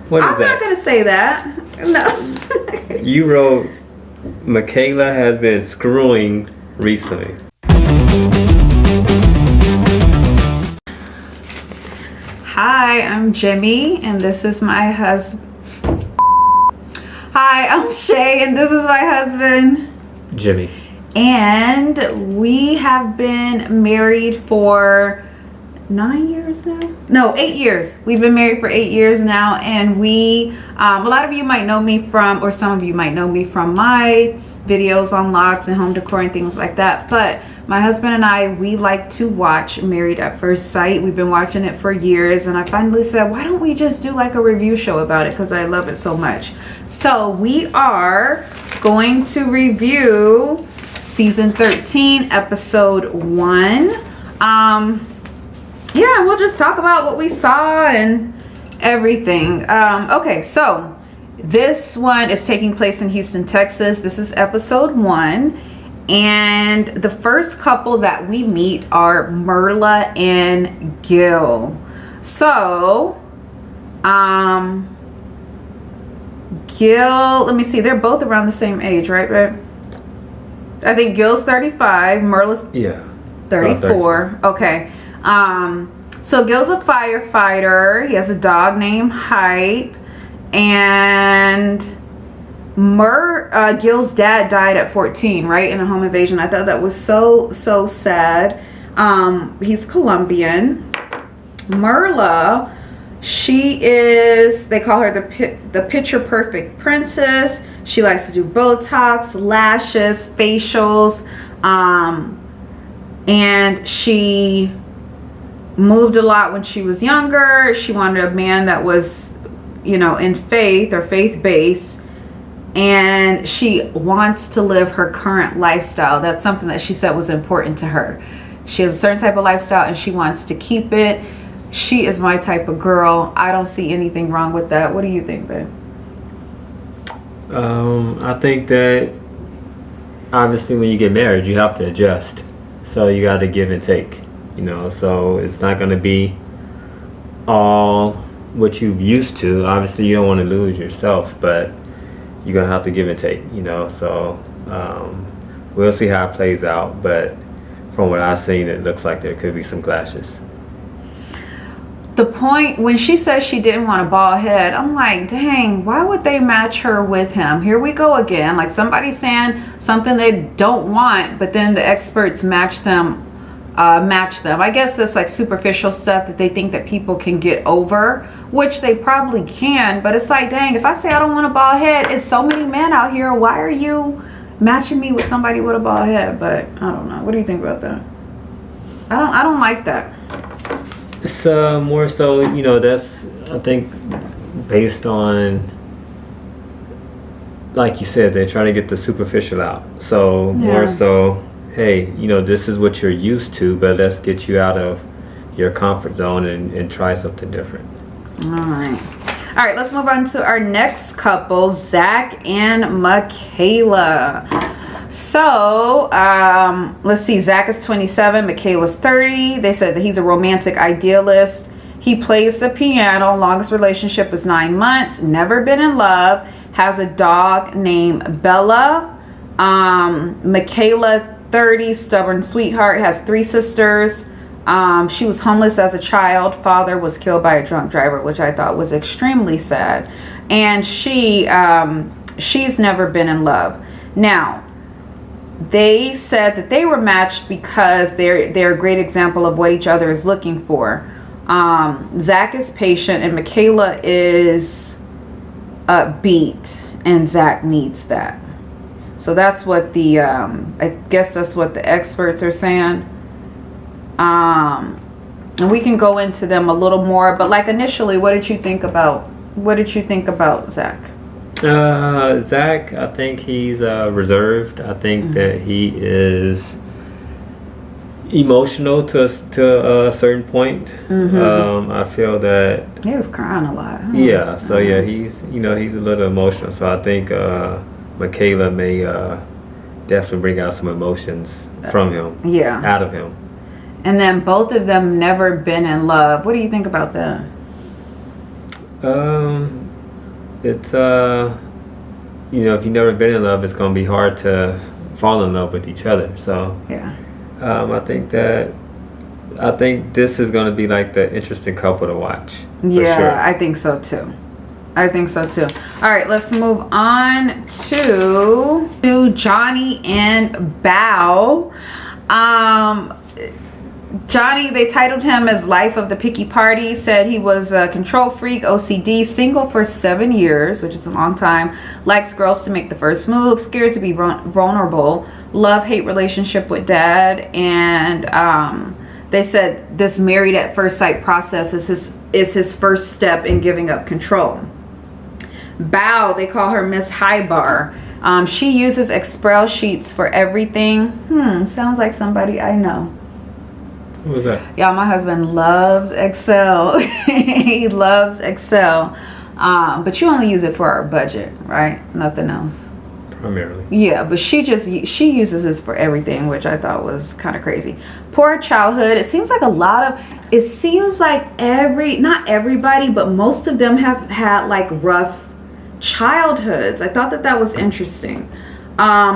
What is I'm not gonna say that. No. You wrote, Michaela has been screwing recently. Hi, I'm Jimmy, and this is my husband. Hi, I'm Shae, and this is my husband, Jimmy. and we have been married for 9 years now. No, 8 years. We've been married for 8 years now, and we a lot of you might know me from, or some of you might know me from my videos on locks and home decor and things like that. But my husband and I, we like to watch Married at First Sight. We've been watching it for years, and I finally said, why don't we just do like a review show about it, because I love it so much. So we are going to review season 13, episode 1. Yeah, we'll just talk about what we saw and everything. Okay, so this one is taking place in Houston, Texas. This is episode 1. And the first couple that we meet are Merla and Gil. So, Gil, let me see, they're both around the same age, right, babe? I think Gil's 35, Merla's 34. Okay. So Gil's a firefighter. He has a dog named Hype, and Gil's dad died at 14, right, in a home invasion. I thought that was so sad. He's Colombian. Merla, she is, they call her the picture perfect princess. She likes to do Botox, lashes, facials, and she moved a lot when she was younger. She wanted a man that was, in faith or faith-based, and she wants to live her current lifestyle. That's something that she said was important to her. She has a certain type of lifestyle and she wants to keep it. She is my type of girl. I don't see anything wrong with that. What do you think, babe? I think that obviously when you get married, you have to adjust. So you got to give and take. So it's not going to be all what you've used to. Obviously, you don't want to lose yourself, but you're going to have to give and take, So we'll see how it plays out. But from what I've seen, it looks like there could be some clashes. The point, when she says she didn't want a bald head, I'm like, dang, why would they match her with him? Here we go again. Like somebody's saying something they don't want, but then the experts match them. I guess that's like superficial stuff that they think that people can get over, which they probably can, but it's like, dang, if I say I don't want a bald head, it's so many men out here, why are you matching me with somebody with a bald head? But I don't know. What do you think about that? I don't like that. It's more so, that's, I think, based on, like you said, they're trying to get the superficial out. So more so, hey, this is what you're used to, but let's get you out of your comfort zone and try something different. All right, let's move on to our next couple, Zach and Michaela. So, let's see, Zach is 27, Michaela's 30. They said that he's a romantic idealist. He plays the piano. Longest relationship was 9 months. Never been in love. Has a dog named Bella. Michaela, 30, stubborn sweetheart, has 3 sisters. She was homeless as a child. Father was killed by a drunk driver, which I thought was extremely sad. And she's never been in love. Now, they said that they were matched because they're a great example of what each other is looking for. Zach is patient and Michaela is upbeat, and Zach needs that. So that's what the I guess that's what the experts are saying. And we can go into them a little more, but like initially, what did you think about Zach? Zach, I think he's reserved. I think that he is emotional to a certain point. I feel that he was crying a lot. Huh? Yeah, so yeah, he's he's a little emotional. So I think Michaela may definitely bring out some emotions from him. Yeah, out of him. And then both of them never been in love. What do you think about that? Um, it's you know, if you've never been in love, it's gonna be hard to fall in love with each other. So Yeah. I think that I think this is gonna be like the interesting couple to watch. For Yeah, sure. I think so too. I think so too. All right, let's move on to Johnny and Bao. Johnny, they titled him as Life of the Picky Party, said he was a control freak, OCD, single for 7 years, which is a long time, likes girls to make the first move, scared to be vulnerable, love-hate relationship with dad, and they said this married at first sight process is his first step in giving up control. Bao, they call her Miss High Bar. She uses Excel sheets for everything. Sounds like somebody I know. What was that? Y'all, my husband loves Excel. He loves Excel. But you only use it for our budget, right? Nothing else. Primarily. Yeah, but she uses this for everything, which I thought was kind of crazy. Poor childhood. It seems like not everybody, but most of them have had like rough childhoods. I thought that was interesting.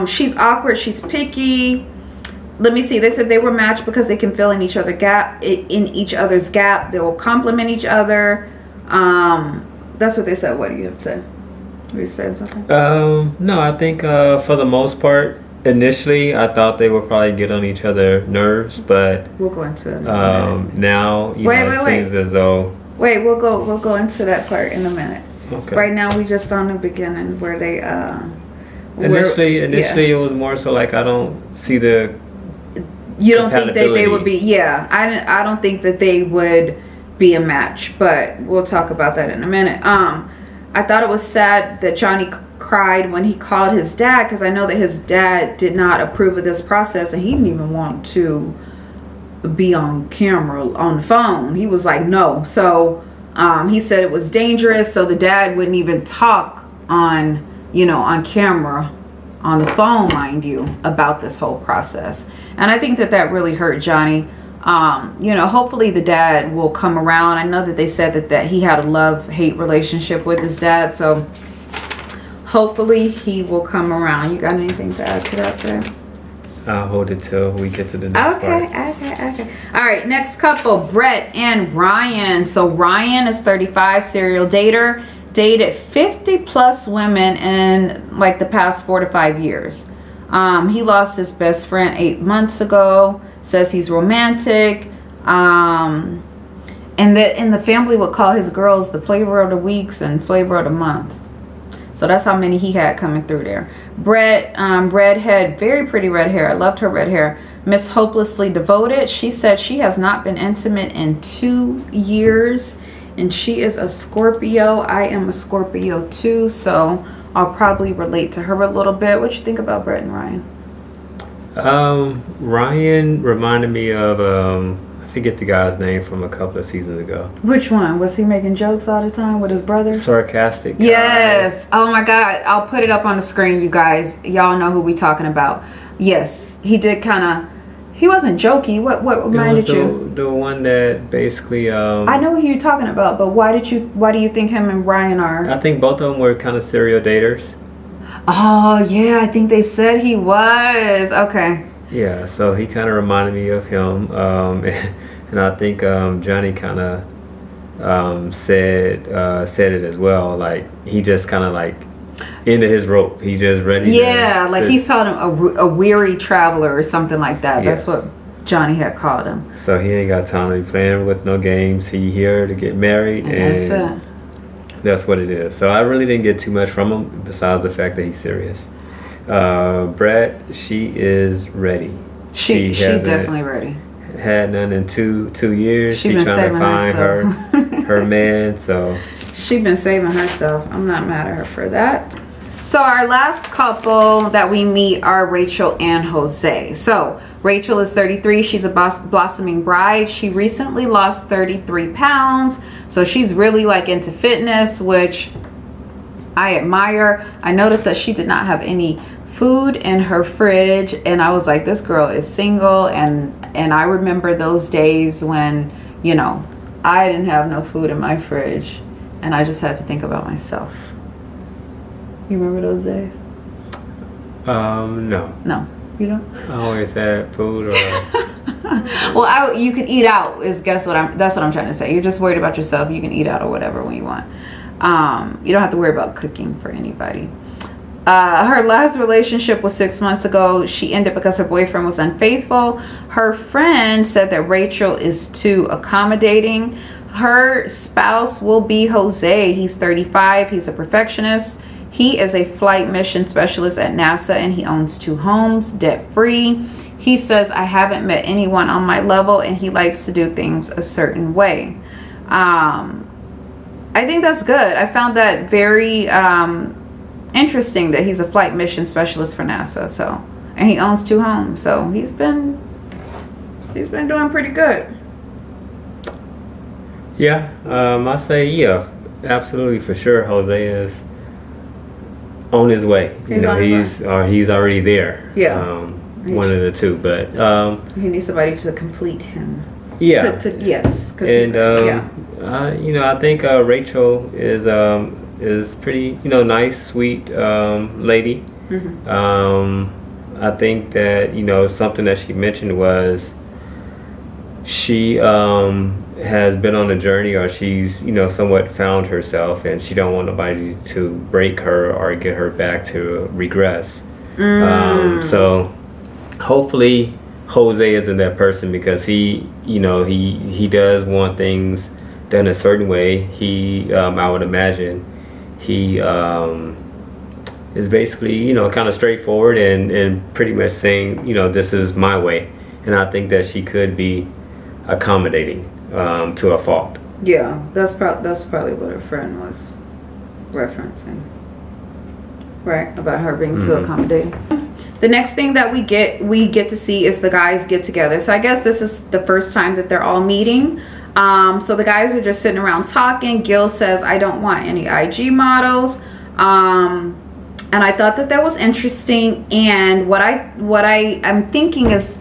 She's awkward. She's picky. Let me see. They said they were matched because they can fill in each other's gap. They will complement each other. That's what they said. What do you have to say? Were you saying something? No, I think for the most part, initially I thought they would probably get on each other's nerves, but We'll go into it in a minute. now it seems as though. Wait, we'll go into that part in a minute. Okay. Right now we just on the beginning where they Initially it was more so like I don't see the. You don't think that they would be? Yeah, I don't think that they would be a match, but we'll talk about that in a minute. I thought it was sad that Johnny cried when he called his dad, because I know that his dad did not approve of this process, and he didn't even want to be on camera on the phone. He was like, no. So he said it was dangerous, so the dad wouldn't even talk on camera, on the phone, mind you, about this whole process. And I think that really hurt Johnny. Hopefully the dad will come around. I know that they said that he had a love-hate relationship with his dad, so hopefully he will come around. You got anything to add to that today? I'll hold it till we get to the next part. Okay. All right, next couple, Brett and Ryan. So Ryan is 35, serial dater, dated 50 plus women in like the past 4 to 5 years. He lost his best friend 8 months ago. Says he's romantic, and the family would call his girls the flavor of the weeks and flavor of the month. So that's how many he had coming through there. Brett, redhead, very pretty red hair. I loved her red hair. Miss Hopelessly Devoted. She said she has not been intimate in 2 years, and she is a Scorpio. I am a Scorpio too, so I'll probably relate to her a little bit. What you think about Brett and Ryan? Ryan reminded me of I forget the guy's name from a couple of seasons ago. Which one? Was he making jokes all the time with his brothers? Sarcastic guy. Yes. Oh my God. I'll put it up on the screen, you guys. Y'all know who we talking about. Yes. He did he wasn't jokey. What reminded you? The one that basically I know who you're talking about, but why do you think him and Ryan are? I think both of them were kind of serial daters. Oh yeah, I think they said he was. Okay. Yeah, so he kind of reminded me of him, and I think Johnny kind of said it as well. Like he just kind of like into his rope. He just ready. Yeah, he saw him a weary traveler or something like that. Yes. That's what Johnny had called him. So he ain't got time to be playing with no games. He here to get married, and that's it. That's what it is. So I really didn't get too much from him besides the fact that he's serious. Brett, she is ready. She definitely ready. Had none in two years. She trying to find her man. So she been saving herself. I'm not mad at her for that. So our last couple that we meet are Rachel and Jose. So Rachel is 33. She's a blossoming bride. She recently lost 33 pounds. So she's really like into fitness, which I admire. I noticed that she did not have any food in her fridge, and I was like, this girl is single. And I remember those days when I didn't have no food in my fridge, and I just had to think about myself. You remember those days? No. No, you don't. I always had food or. Well, you can eat out. That's what I'm trying to say. You're just worried about yourself. You can eat out or whatever when you want. You don't have to worry about cooking for anybody. Her last relationship was 6 months ago. She ended because her boyfriend was unfaithful. Her friend said that Rachel is too accommodating. Her spouse will be Jose. He's 35. He's a perfectionist. He is a flight mission specialist at NASA, and he owns 2 homes, debt-free. He says, I haven't met anyone on my level, and he likes to do things a certain way. I think that's good. I found that very interesting that he's a flight mission specialist for NASA. So, and he owns 2 homes. So he's been doing pretty good. Yeah, I say yeah, absolutely for sure. Jose is on his way. He's already there. Yeah. One of the two, but he needs somebody to complete him. Yeah. Yes. And I think Rachel is pretty nice, sweet lady. Mm-hmm. I think that something that she mentioned was she has been on a journey, or she's somewhat found herself, and she don't want nobody to break her or get her back to regress. So hopefully Jose isn't that person, because he does want things done a certain way. He I would imagine he is basically kind of straightforward and pretty much saying this is my way, and I think that she could be accommodating to a fault. Yeah, that's probably what her friend was referencing, right? About her being too accommodating. The next thing that we get to see is the guys get together. So I guess this is the first time that they're all meeting. So the guys are just sitting around talking. Gil says, I don't want any IG models. And I thought that was interesting. And what I'm thinking is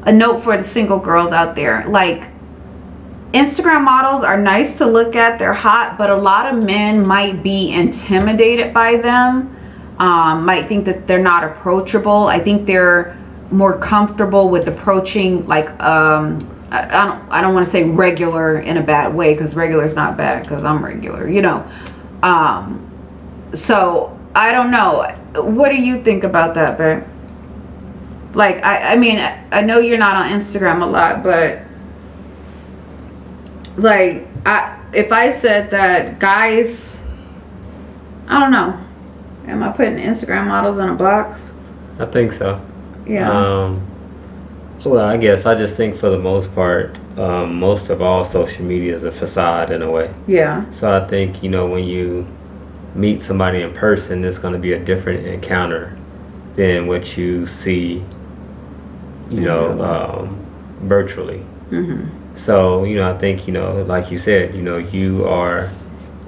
a note for the single girls out there. Like, Instagram models are nice to look at. They're hot, but a lot of men might be intimidated by them. Might think that they're not approachable. I think they're more comfortable with approaching, like, I don't want to say regular in a bad way, because regular is not bad, because I'm regular, so I don't know. What do you think about that, babe? Like, I mean, I know you're not on Instagram a lot, but like, if I said that guys, I don't know. Am I putting Instagram models in a box? I think so. Yeah. Well, I guess I just think for the most part, most of all social media is a facade in a way. Yeah. So I think, when you meet somebody in person, it's going to be a different encounter than what you see, virtually. Mm-hmm. So, I think, like you said, you are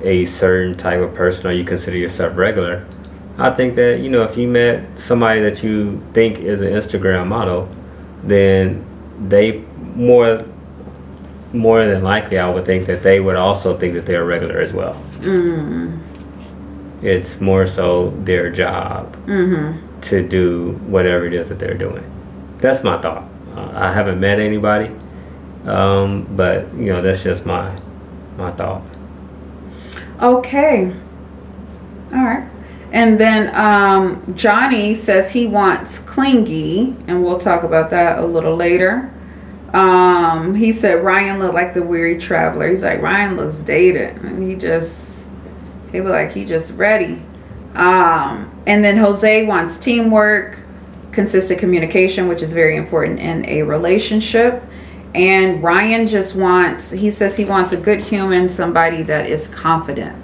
a certain type of person, or you consider yourself regular. I think that, if you met somebody that you think is an Instagram model, then they more than likely, I would think that they would also think that they're regular as well. Mm. It's more so their job to do whatever it is that they're doing. That's my thought. I haven't met anybody, but that's just my thought. Okay. All right. And then Johnny says he wants clingy, and we'll talk about that a little later. He said Ryan looked like the weary traveler. He's like, Ryan looks dated, and he looked like he just ready. And then Jose wants teamwork, consistent communication, which is very important in a relationship. And Ryan he says he wants a good human, somebody that is confident.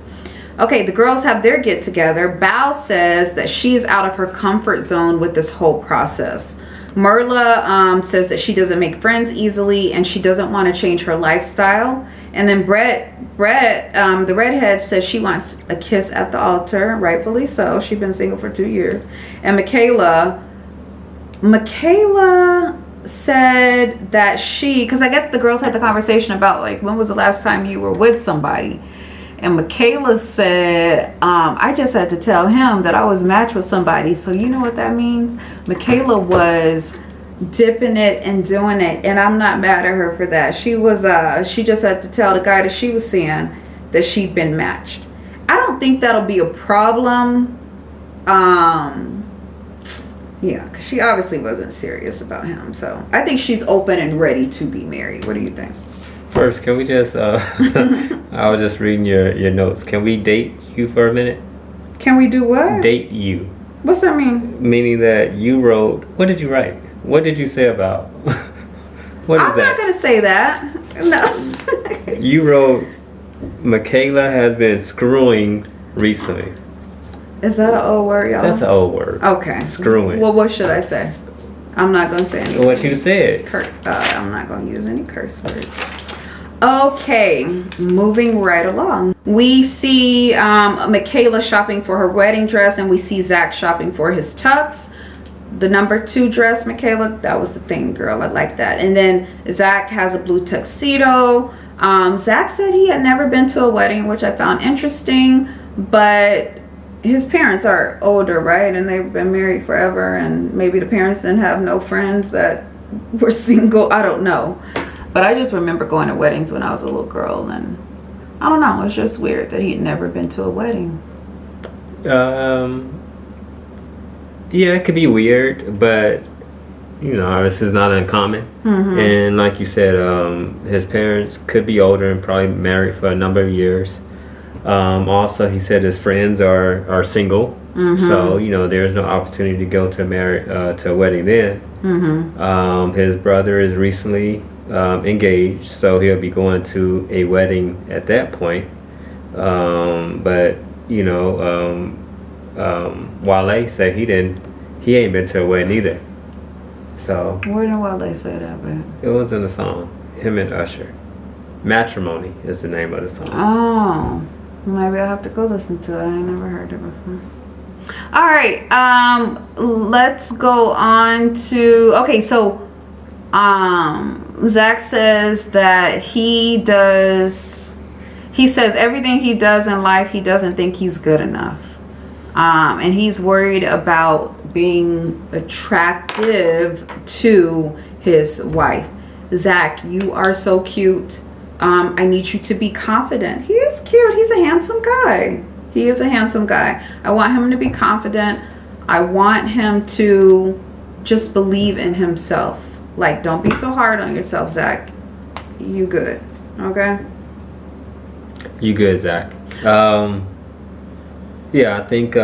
Okay, the girls have their get together. Bao says that she's out of her comfort zone with this whole process. Merla says that she doesn't make friends easily, and she doesn't want to change her lifestyle. And then Brett, the redhead, says she wants a kiss at the altar, rightfully so. She's been single for 2 years. And Michaela said that because I guess the girls had the conversation about, like, when was the last time you were with somebody? And Michaela said, I just had to tell him that I was matched with somebody. So you know what that means? Michaela was dipping it and doing it, and I'm not mad at her for that. She was she just had to tell the guy that she was seeing that she'd been matched. I don't think that'll be a problem. Yeah, because she obviously wasn't serious about him. So I think she's open and ready to be married. What do you think? First, can we just, I was just reading your notes. Can we date you for a minute? Can we do what? Date you. What's that mean? Meaning that you wrote, what did you write? What did you say about, what is I'm not going to say that. No. You wrote, Michaela has been screwing recently. Is that an old word, y'all? That's an old word. Okay. Screwing. Well, what should I say? I'm not going to say anything. What you said. I'm not going to use any curse words. Okay, moving right along. We see Michaela shopping for her wedding dress, and we see Zach shopping for his tux. The number 2 dress, Michaela, that was the thing, girl. I like that. And then Zach has a blue tuxedo. Zach said he had never been to a wedding, which I found interesting, but his parents are older, right? And they've been married forever, and maybe the parents didn't have no friends that were single. I don't know. But I just remember going to weddings when I was a little girl, and I don't know, it's just weird that he'd never been to a wedding. Yeah, it could be weird, but you know, this is not uncommon. Mm-hmm. And like you said, his parents could be older and probably married for a number of years. Also, he said his friends are single, mm-hmm. so you know there's no opportunity to go to a wedding then. Mm-hmm. His brother is recently engaged, so he'll be going to a wedding at that point. But you know, Wale said he ain't been to a wedding either. So Where did Wale say that, man? it was in the song, him and Usher. Matrimony is the name of the song. Oh, maybe I'll have to go listen to it. I ain't never heard it before. All right, let's go on to, okay, so Zach says that he says everything he does in life, he doesn't think he's good enough. And he's worried about being attractive to his wife. Zach, you are so cute. I need you to be confident. He is cute. He's a handsome guy. He is a handsome guy. I want him to be confident. I want him to just believe in himself. Like, don't be so hard on yourself, Zach. You good. Okay? You good, Zach. Yeah, I think,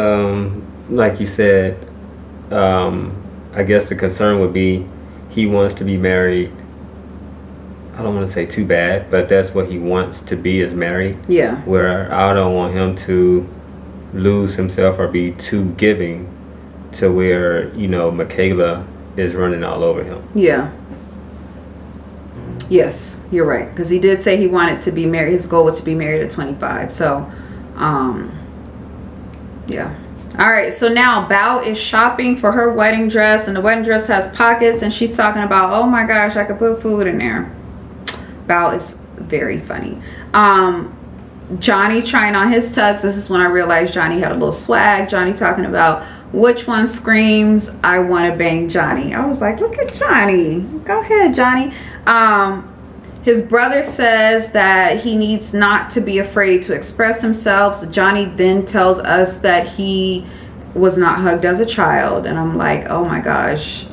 like you said, I guess the concern would be he wants to be married. I don't want to say too bad, but that's what he wants to be, is married. Yeah. Where I don't want him to lose himself or be too giving to where, you know, Michaela is running all over him. Yeah. Yes, you're right. Because he did say he wanted to be married. His goal was to be married at 25. So, yeah. All right. So now Bao is shopping for her wedding dress, and the wedding dress has pockets, and she's talking about, oh my gosh, I could put food in there. Bao is very funny. Johnny trying on his tux. This is when I realized Johnny had a little swag. Johnny talking about which one screams, I want to bang Johnny. I was like, look at Johnny. Go ahead, Johnny. His brother says that he needs not to be afraid to express himself. So Johnny then tells us that he was not hugged as a child. And I'm like, oh my gosh.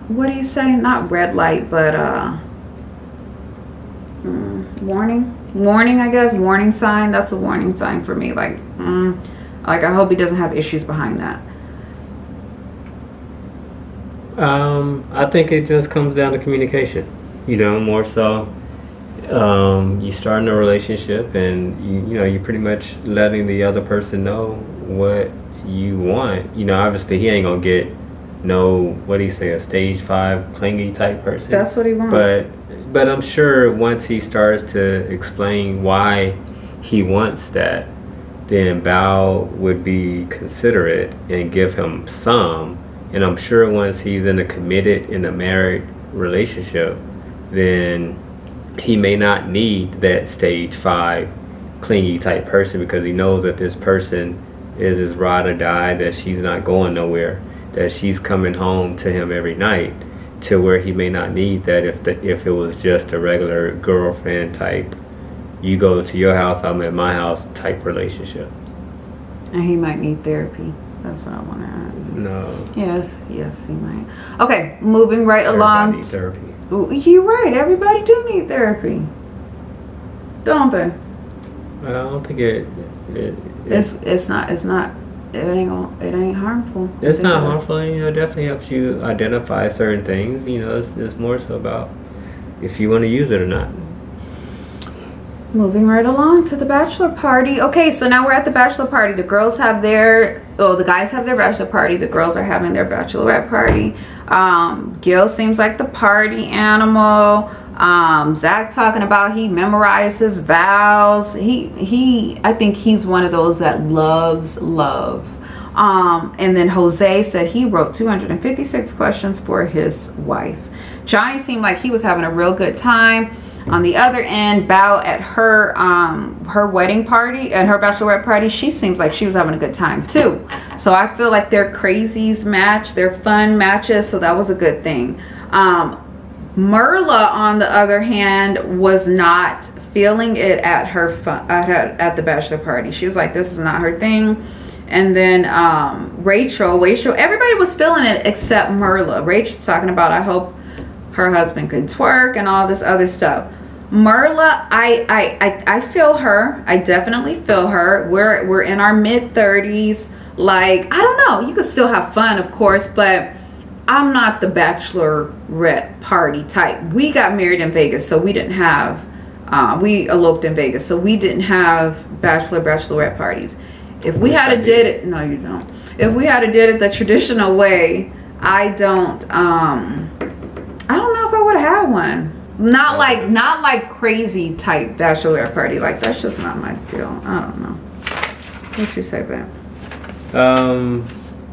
What do you say? Not red light, but warning, I guess. Warning sign. That's a warning sign for me. Like I hope he doesn't have issues behind that. I think it just comes down to communication, you know, more so. You starting a relationship, and you know, you're pretty much letting the other person know what you want. You know, obviously he ain't gonna get no, what do you say, a stage 5 clingy type person. That's what he wants. But I'm sure once he starts to explain why he wants that, then Bao would be considerate and give him some. And I'm sure once he's in a committed, in a married relationship, then he may not need that stage 5 clingy type person, because he knows that this person is his ride or die, that she's not going nowhere, that she's coming home to him every night, to where he may not need that if it was just a regular girlfriend type, you go to your house, I'm at my house type relationship. And he might need therapy. That's what I want to add. No. Yes, he might. Okay, moving right Everybody along. needs therapy. You're right. Everybody do need therapy, don't they? I don't think it It's not. It ain't harmful. it's not harmful. It definitely helps you identify certain things. It's more so about if you want to use it or not. Moving right along to the bachelor party. Okay, so now we're at the bachelor party. The guys have their bachelor party. The girls are having their bachelorette party. Gil seems like the party animal. Zach talking about he memorized his vows. I think he's one of those that loves love. And then Jose said he wrote 256 questions for his wife. Johnny seemed like he was having a real good time. On the other end, Bao at her wedding party and her bachelorette party, she seems like she was having a good time too. So I feel like their crazies match, their fun matches. So that was a good thing. Merla, on the other hand, was not feeling it at at the bachelor party. She was like, this is not her thing. And then Rachel, everybody was feeling it except Merla. Rachel's talking about, I hope her husband could twerk and all this other stuff. Merla, I feel her. I definitely feel her. We're in our mid-30s. Like, I don't know. You could still have fun, of course, but I'm not the bachelorette party type. We got married in Vegas, so we didn't have, we eloped in Vegas, so we didn't have bachelorette parties. If we had did it, no, you don't. If we had did it the traditional way, I don't know if I would have had one. Not like crazy type bachelorette party. Like, that's just not my deal. I don't know. What you say, Ben?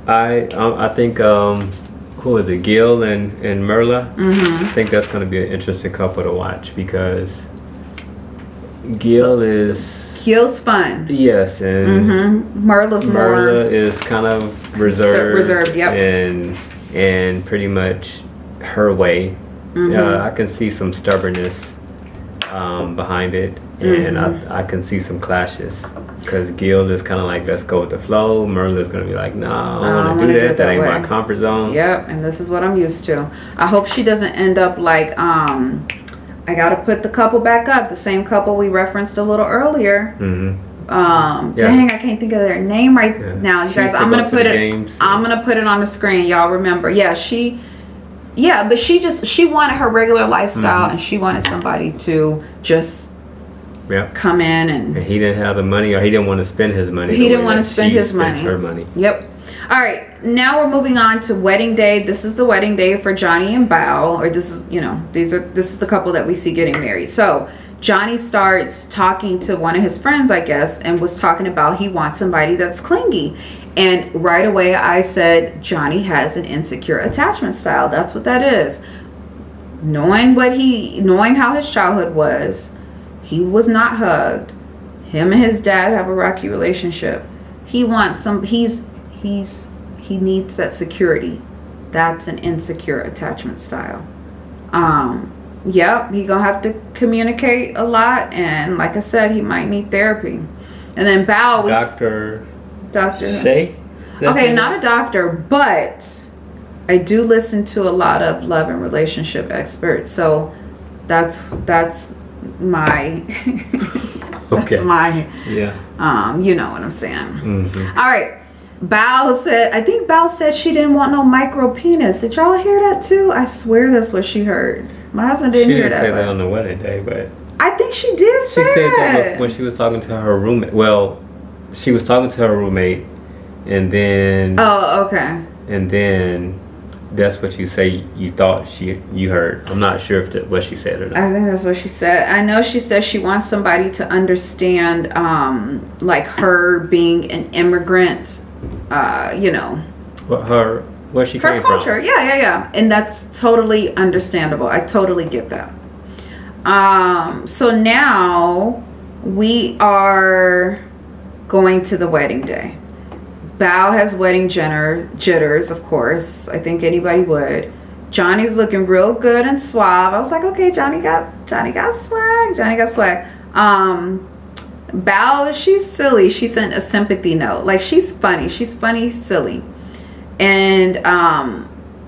I think who is it? Gil and Merla. Mm-hmm. I think that's going to be an interesting couple to watch, because Gil's fun. Yes, and Merla is kind of reserved. Yep. And pretty much her way. Mm-hmm. I can see some stubbornness behind it, and I can see some clashes, because Gil is kind of like, let's go with the flow. Merla's gonna be like, nah, I don't want to do that. That ain't my comfort zone. Yep, and this is what I'm used to. I hope she doesn't end up like I gotta put the couple back up, the same couple we referenced a little earlier. Mm-hmm. Dang, I can't think of their name now, you guys. I'm gonna put it on the screen. Y'all remember? But she wanted her regular lifestyle, and she wanted somebody to just come in and he didn't have the money, or he didn't want to spend his money. He didn't want to spend his money. Her money. Yep. All right, now we're moving on to wedding day. This is the wedding day for Johnny and Bao, or this is the couple that we see getting married. So Johnny starts talking to one of his friends, I guess, and was talking about he wants somebody that's clingy. And right away I said, Johnny has an insecure attachment style. That's what that is. Knowing how his childhood was, he was not hugged. Him and his dad have a rocky relationship. He wants he needs that security. That's an insecure attachment style. He gonna have to communicate a lot, and like I said, he might need therapy. And then Bao was Dr. Shae? Okay, not a doctor, but I do listen to a lot of love and relationship experts. So that's my you know what I'm saying. Mm-hmm. All right. I think Bao said she didn't want no micro penis. Did y'all hear that too? I swear that's what she heard. My husband didn't hear that. She didn't say that on the wedding day, but I think she did say said that when she was talking to her roommate. Well, she was talking to her roommate, and then and then that's what you say you thought you heard. I'm not sure if what she said or not. I think that's what she said. I know she says she wants somebody to understand like her being an immigrant, where she came from. Her culture. Yeah. And that's totally understandable. I totally get that. So now we are going to the wedding day. Bao has wedding jitters, of course. I think anybody would. Johnny's looking real good and suave. I was like, okay, Johnny got swag. Johnny got swag. Bao, she's silly. She sent a sympathy note. Like, she's funny, silly. And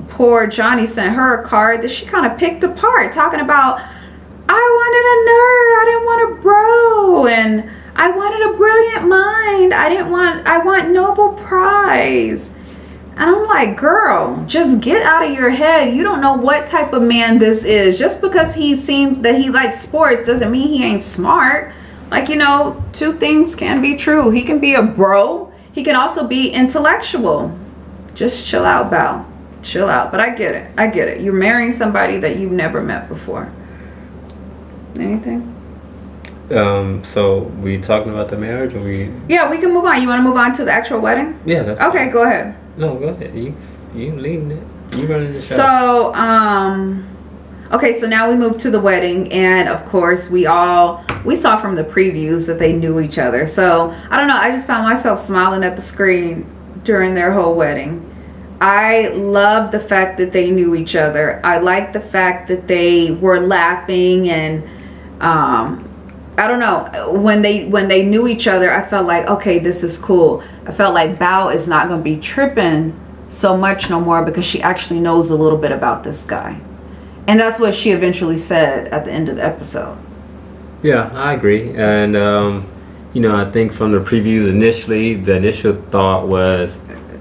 poor Johnny sent her a card that she kind of picked apart, talking about, I wanted a nerd, I didn't want a bro, and I wanted a brilliant mind, I want Nobel Prize. And I'm like, girl, just get out of your head. You don't know what type of man this is. Just because he seemed that he likes sports doesn't mean he ain't smart. Like, you know, two things can be true. He can be a bro. He can also be intellectual. Just chill out, Bao. Chill out. But I get it. You're marrying somebody that you've never met before. Anything? So we talking about the marriage, or we? Yeah, we can move on. You want to move on to the actual wedding? Yeah, that's okay. Fine. Go ahead. No, go ahead. You leading it. You running the show. So, okay, so now we move to the wedding, and of course we saw from the previews that they knew each other. So I don't know, I just found myself smiling at the screen during their whole wedding. I love the fact that they knew each other. I like the fact that they were laughing, and I don't know, when they knew each other, I felt like, okay, this is cool. I felt like Bao is not going to be tripping so much no more, because she actually knows a little bit about this guy. And that's what she eventually said at the end of the episode. Yeah, I agree. And, you know, I think from the previews initially, the initial thought was,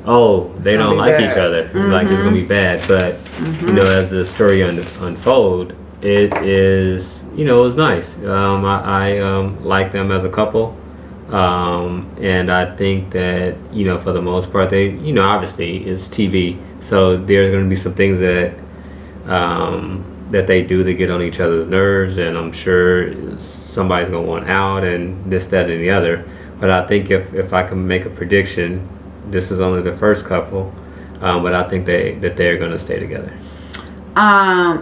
oh, they don't like each other. Mm-hmm. Like, it's going to be bad. But, you know, as the story unfold, it is, you know, it was nice. I like them as a couple. And I think that, you know, for the most part, they, you know, obviously it's TV. So there's going to be some things that they do to get on each other's nerves, and I'm sure somebody's gonna want out, and this, that, and the other. But I think if I can make a prediction, this is only the first couple, but I think they're gonna stay together.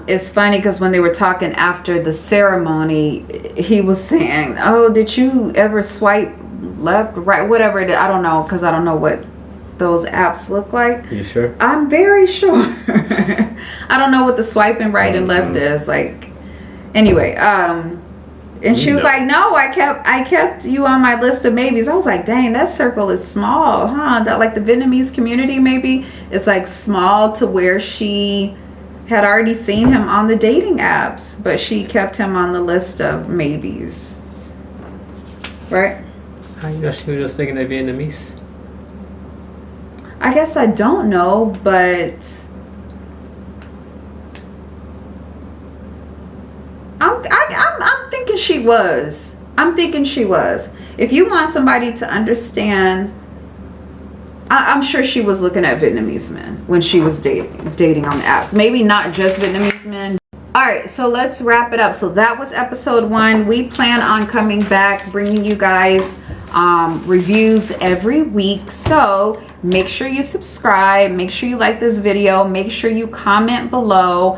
It's funny because when they were talking after the ceremony, he was saying, "Oh, did you ever swipe left, right, whatever it is?" I don't know, because I don't know what those apps look like. You sure? I'm very sure. I don't know what the swiping right and left is like. Anyway, and she was like, "No, I kept you on my list of maybes." I was like, "Dang, that circle is small, huh?" That, like, the Vietnamese community maybe is like small to where she had already seen him on the dating apps, but she kept him on the list of maybes. Right? I guess she was just thinking they're Vietnamese. I guess I don't know, but I'm thinking she was. I'm thinking she was. If you want somebody to understand, I'm sure she was looking at Vietnamese men when she was dating on the apps. Maybe not just Vietnamese men. All right, so let's wrap it up. So that was episode 1. We plan on coming back, bringing you guys reviews every week. So make sure you subscribe, make sure you like this video, make sure you comment below.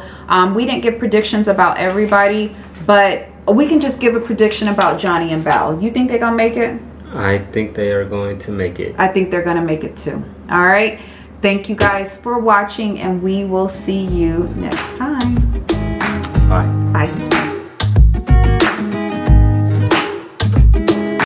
We didn't get predictions about everybody, but we can just give a prediction about Johnny and Bao. You think they're gonna make it? I think they are going to make it. I think they're gonna make it too. All right, thank you guys for watching, and we will see you next time. Bye. Bye.